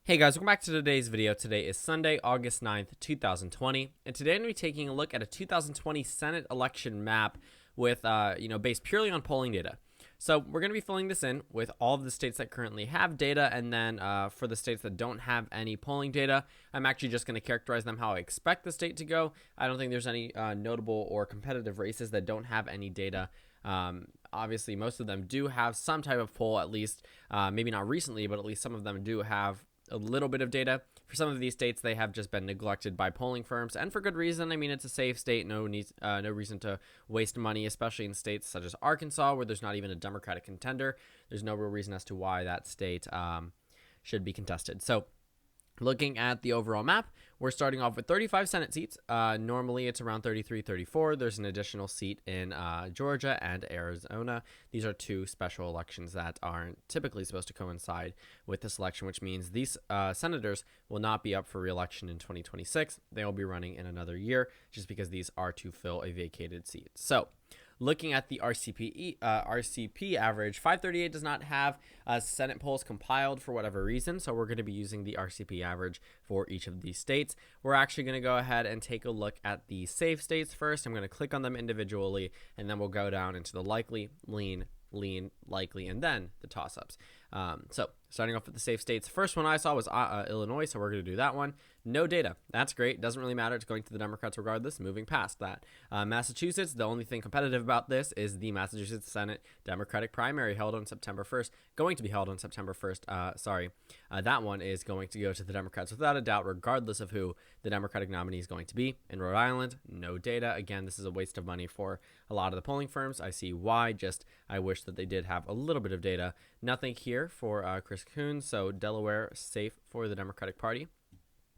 Hey guys, welcome back to today's video. Today is Sunday, August 9th, 2020, and today I'm going to be taking a look at a 2020 Senate election map with, based purely on polling data. So we're going to be filling this in with all of the states that currently have data, and then for the states that don't have any polling data, I'm actually just going to characterize them how I expect the state to go. I don't think there's any notable or competitive races that don't have any data. Obviously, most of them do have some type of poll, at least, maybe not recently, but at least some of them do have a little bit of data. For some of these states, they have just been neglected by polling firms, and for good reason. I mean, it's a safe state, no reason to waste money, especially in states such as Arkansas, where there's not even a Democratic contender. There's no real reason as to why that state should be contested. So looking at the overall map, we're starting off with 35 Senate seats. Normally, it's around 33, 34. There's an additional seat in Georgia and Arizona. These are two special elections that aren't typically supposed to coincide with this election, which means these senators will not be up for re-election in 2026. They will be running in another year just because these are to fill a vacated seat. So looking at the RCP average, 538 does not have Senate polls compiled for whatever reason, so we're going to be using the RCP average for each of these states. We're actually going to go ahead and take a look at the safe states first. I'm going to click on them individually, and then we'll go down into the likely, lean, likely, and then the toss-ups. So starting off with the safe states, first one I saw was Illinois, so we're going to do that one. No data. That's great. Doesn't really matter. It's going to the Democrats regardless. Moving past that. Massachusetts, the only thing competitive about this is the Massachusetts Senate Democratic primary held on September 1st. Going to be held on September 1st. That one is going to go to the Democrats without a doubt, regardless of who the Democratic nominee is going to be. In Rhode Island, no data. Again, this is a waste of money for a lot of the polling firms. I see why. Just I wish that they did have a little bit of data. Nothing here for Chris Coons, so Delaware safe for the Democratic Party.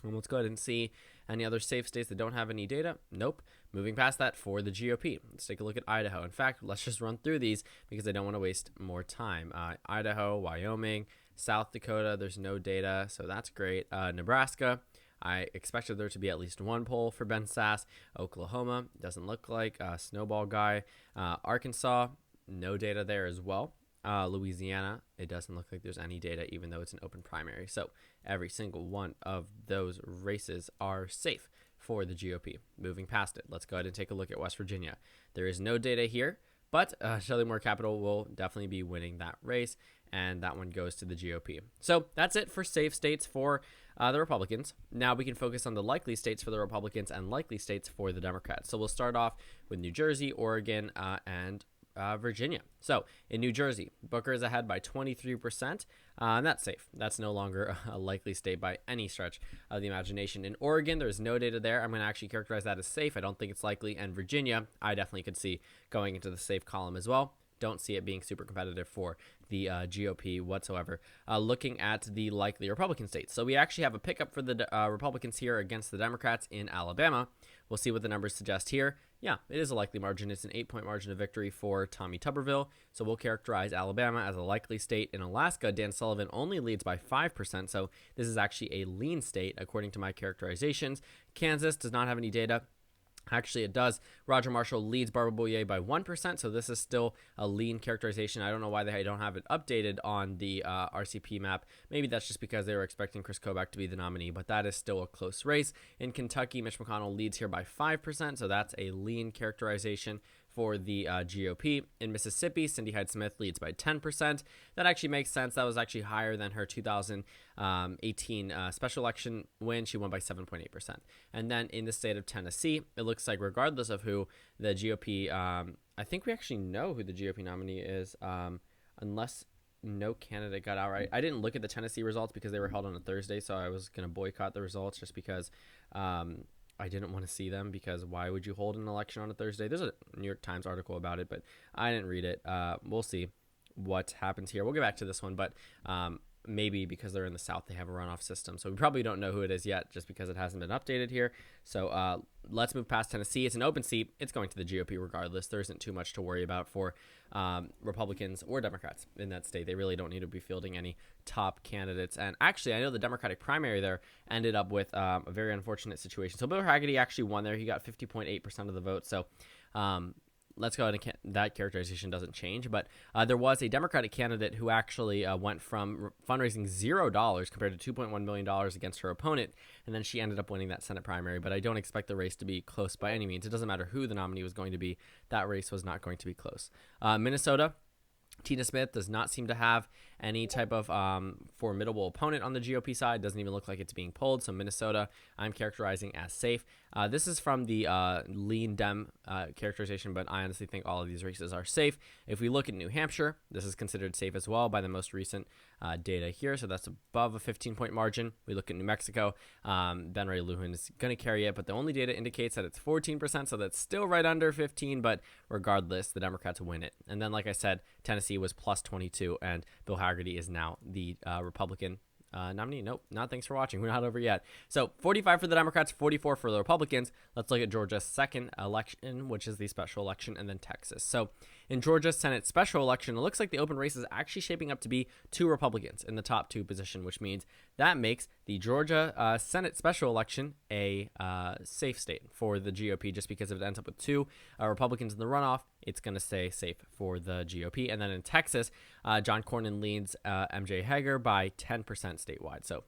And let's go ahead and see any other safe states that don't have any data. Nope. Moving past that for the GOP. Let's take a look at Idaho. In fact, let's just run through these because I don't want to waste more time. Idaho, Wyoming, South Dakota, there's no data, so that's great. Nebraska, I expected there to be at least one poll for Ben Sass. Oklahoma, doesn't look like. Snowball Guy. Arkansas, no data there as well. Louisiana, it doesn't look like there's any data, even though it's an open primary. So every single one of those races are safe for the GOP. Moving past it, let's go ahead and take a look at West Virginia. There is no data here, but Shelley Moore Capital will definitely be winning that race, and that one goes to the GOP. So that's it for safe states for the Republicans. Now we can focus on the likely states for the Republicans and likely states for the Democrats. So we'll start off with New Jersey, Oregon, and Virginia. So in New Jersey, Booker is ahead by 23%, and that's safe. That's no longer a likely state by any stretch of the imagination. In Oregon, there's no data there. I'm going to actually characterize that as safe. I don't think it's likely. And Virginia, I definitely could see going into the safe column as well. Don't see it being super competitive for the GOP whatsoever. Looking at the likely Republican states. So we actually have a pickup for the Republicans here against the Democrats in Alabama. We'll see what the numbers suggest here. Yeah, it is a likely margin. It's an 8-point margin of victory for Tommy Tuberville. So we'll characterize Alabama as a likely state. In Alaska, Dan Sullivan only leads by 5%. So this is actually a lean state, according to my characterizations. Kansas does not have any data. Actually, it does. Roger Marshall leads Barbara Boyer by 1%, so this is still a lean characterization. I don't know why they don't have it updated on the RCP map. Maybe that's just because they were expecting Chris Kobach to be the nominee, but that is still a close race. In Kentucky, Mitch McConnell leads here by 5%, so that's a lean characterization for the GOP. In Mississippi, Cindy Hyde-Smith leads by 10%. That actually makes sense. That was actually higher than her 2018 special election win. She won by 7.8%. And then in the state of Tennessee, it looks like regardless of who the GOP, I think we actually know who the GOP nominee is, unless no candidate got outright. I didn't look at the Tennessee results because they were held on a Thursday, so I was going to boycott the results just because I didn't want to see them, because why would you hold an election on a Thursday? There's a New York Times article about it, but I didn't read it. We'll see what happens here. We'll get back to this one, but maybe because they're in the South, they have a runoff system. So we probably don't know who it is yet just because it hasn't been updated here. So let's move past Tennessee. It's an open seat. It's going to the GOP regardless. There isn't too much to worry about for Republicans or Democrats in that state. They really don't need to be fielding any top candidates. And actually, I know the Democratic primary there ended up with a very unfortunate situation. So Bill Hagerty actually won there. He got 50.8% of the vote. So let's go ahead and that characterization doesn't change. But there was a Democratic candidate who actually went from fundraising $0 compared to $2.1 million against her opponent, and then she ended up winning that Senate primary. But I don't expect the race to be close by any means. It doesn't matter who the nominee was going to be. That race was not going to be close. Minnesota, Tina Smith does not seem to have any type of formidable opponent on the GOP side. Doesn't even look like it's being polled. So Minnesota, I'm characterizing as safe. This is from the lean Dem characterization, but I honestly think all of these races are safe. If we look at New Hampshire, this is considered safe as well by the most recent data here. So that's above a 15-point margin. We look at New Mexico. Ben Ray Luján is going to carry it, but the only data indicates that it's 14%, so that's still right under 15, but regardless, the Democrats win it. And then, like I said, Tennessee was plus 22, and Bill Hagerty is now the Republican nominee. Nope, not thanks for watching. We're not over yet. So 45 for the Democrats, 44 for the Republicans. Let's look at Georgia's second election, which is the special election, and then Texas. So in Georgia's Senate special election, it looks like the open race is actually shaping up to be 2 Republicans in the top 2 position, which means that makes the Georgia Senate special election a safe state for the GOP, just because if it ends up with 2 Republicans in the runoff, it's going to stay safe for the GOP. And then in Texas, John Cornyn leads MJ Hager by 10% statewide. So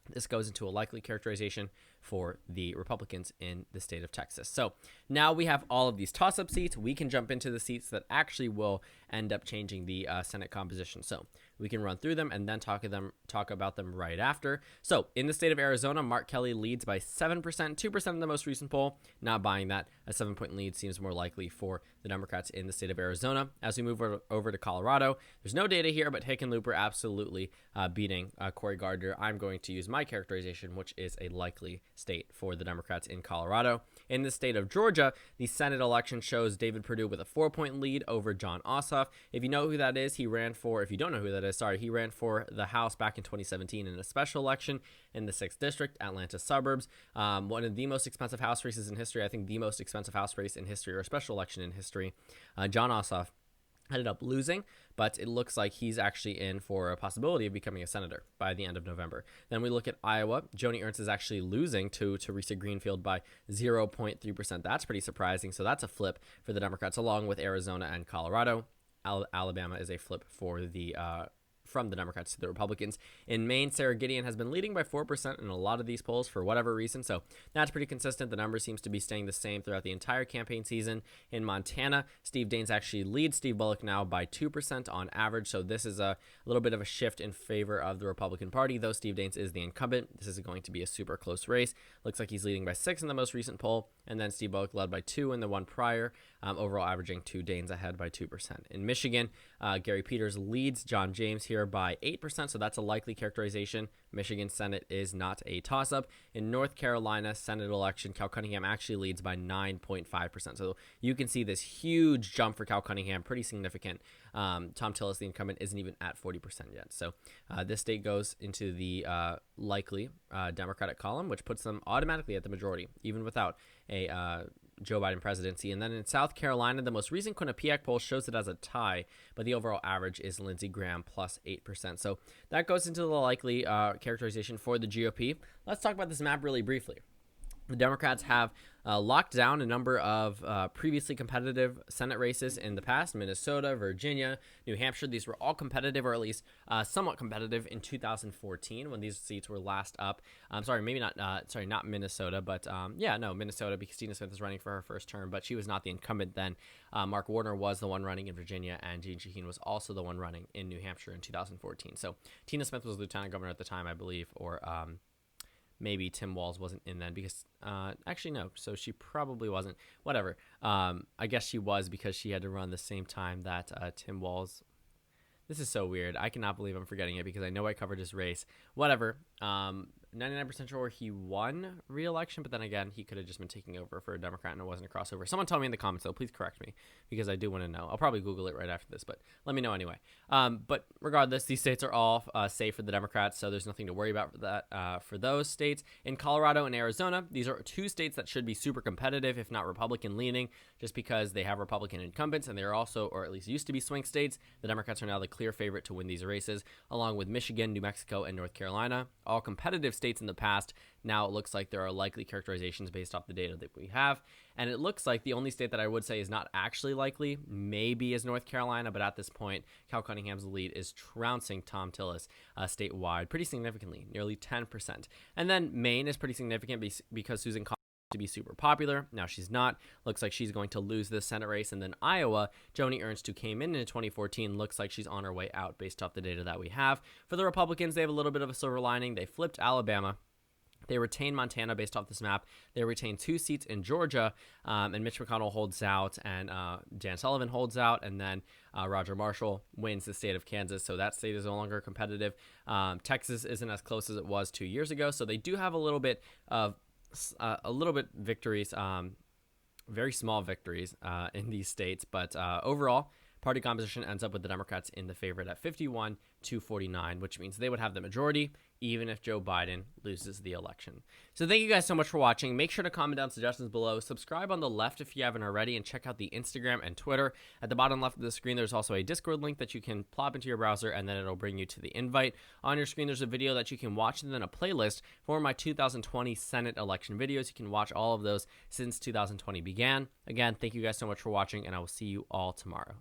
this goes into a likely characterization for the Republicans in the state of Texas. So now we have all of these toss-up seats. We can jump into the seats that actually will end up changing the Senate composition. So we can run through them and then talk about them right after. So in the state of Arizona, Mark Kelley leads by 7%, 2% in the most recent poll. Not buying that. A 7-point lead seems more likely for the Democrats in the state of Arizona. As we move over to Colorado, there's no data here, but Hickenlooper absolutely beating Cory Gardner. I'm going to use my characterization, which is a likely state for the Democrats in Colorado. In the state of Georgia, the Senate election shows David Perdue with a 4-point lead over Jon Ossoff. If you know who that is, if you don't know who that is, he ran for the House back in 2017 in a special election in the 6th District, Atlanta suburbs. One of the most expensive House races in history. I think the most expensive House race in history, or a special election in history. Jon Ossoff ended up losing, but it looks like he's actually in for a possibility of becoming a senator by the end of November. Then we look at Iowa. Joni Ernst is actually losing to Teresa Greenfield by 0.3%. That's pretty surprising. So that's a flip for the Democrats, along with Arizona and Colorado. Alabama is a flip for the from the Democrats to the Republicans. In Maine, Sarah Gideon has been leading by 4% in a lot of these polls for whatever reason, so that's pretty consistent. The number seems to be staying the same throughout the entire campaign season. In Montana, Steve Daines actually leads Steve Bullock now by 2% on average, so this is a little bit of a shift in favor of the Republican Party, though Steve Daines is the incumbent. This is going to be a super close race. Looks like he's leading by 6 in the most recent poll, and then Steve Bullock led by 2 in the one prior, overall averaging 2, Daines ahead by 2%. In Michigan, Gary Peters leads John James here by 8%, so that's a likely characterization. Michigan Senate is not a toss-up. In North Carolina Senate election, Cal Cunningham actually leads by 9.5%. So you can see this huge jump for Cal Cunningham, pretty significant. Tom Tillis, the incumbent, isn't even at 40% yet. So this state goes into the likely Democratic column, which puts them automatically at the majority, even without a Joe Biden presidency. And then in South Carolina, the most recent Quinnipiac poll shows it as a tie, but the overall average is Lindsey Graham plus 8%. So that goes into the likely characterization for the GOP. Let's talk about this map really briefly. The Democrats have locked down a number of previously competitive Senate races in the past: Minnesota, Virginia, New Hampshire. These were all competitive, or at least somewhat competitive, in 2014 when these seats were last up. Not Minnesota, but Minnesota, because Tina Smith was running for her first term, but she was not the incumbent then. Mark Warner was the one running in Virginia, and Jeanne Shaheen was also the one running in New Hampshire in 2014. So Tina Smith was lieutenant governor at the time, I believe, or maybe Tim Walz wasn't in then, because actually no, so she probably wasn't. Whatever. I guess she was, because she had to run the same time that Tim Walz. This is so weird. I cannot believe I'm forgetting it, because I know I covered his race. Whatever. 99% sure he won re-election, but then again, he could have just been taking over for a Democrat and it wasn't a crossover. Someone tell me in the comments, though. Please correct me, because I do want to know. I'll probably Google it right after this, but let me know anyway. But regardless, these states are all safe for the Democrats, so there's nothing to worry about for that for those states. In Colorado and Arizona, these are 2 states that should be super competitive, if not Republican-leaning, just because they have Republican incumbents, and they're also, or at least used to be, swing states. The Democrats are now the clear favorite to win these races, along with Michigan, New Mexico, and North Carolina, all competitive states states in the past. Now it looks like there are likely characterizations based off the data that we have. And it looks like the only state that I would say is not actually likely maybe is North Carolina. But at this point, Cal Cunningham's lead is trouncing Tom Tillis statewide pretty significantly, nearly 10%. And then Maine is pretty significant because Susan Collins to be super popular. Now she's not. Looks like she's going to lose this Senate race. And then Iowa, Joni Ernst, who came in 2014, looks like she's on her way out based off the data that we have. For the Republicans, they have a little bit of a silver lining. They flipped Alabama. They retain Montana based off this map. They retain 2 seats in Georgia, and Mitch McConnell holds out, and Dan Sullivan holds out, and then Roger Marshall wins the state of Kansas, so that state is no longer competitive. Texas isn't as close as it was 2 years ago, so they do have a little bit victories, very small victories in these states, but overall, party composition ends up with the Democrats in the favorite at 51-49, which means they would have the majority even if Joe Biden loses the election. So thank you guys so much for watching. Make sure to comment down suggestions below. Subscribe on the left if you haven't already, and check out the Instagram and Twitter. At the bottom left of the screen, there's also a Discord link that you can plop into your browser, and then it'll bring you to the invite. On your screen, there's a video that you can watch, and then a playlist for my 2020 Senate election videos. You can watch all of those since 2020 began. Again, thank you guys so much for watching, and I will see you all tomorrow.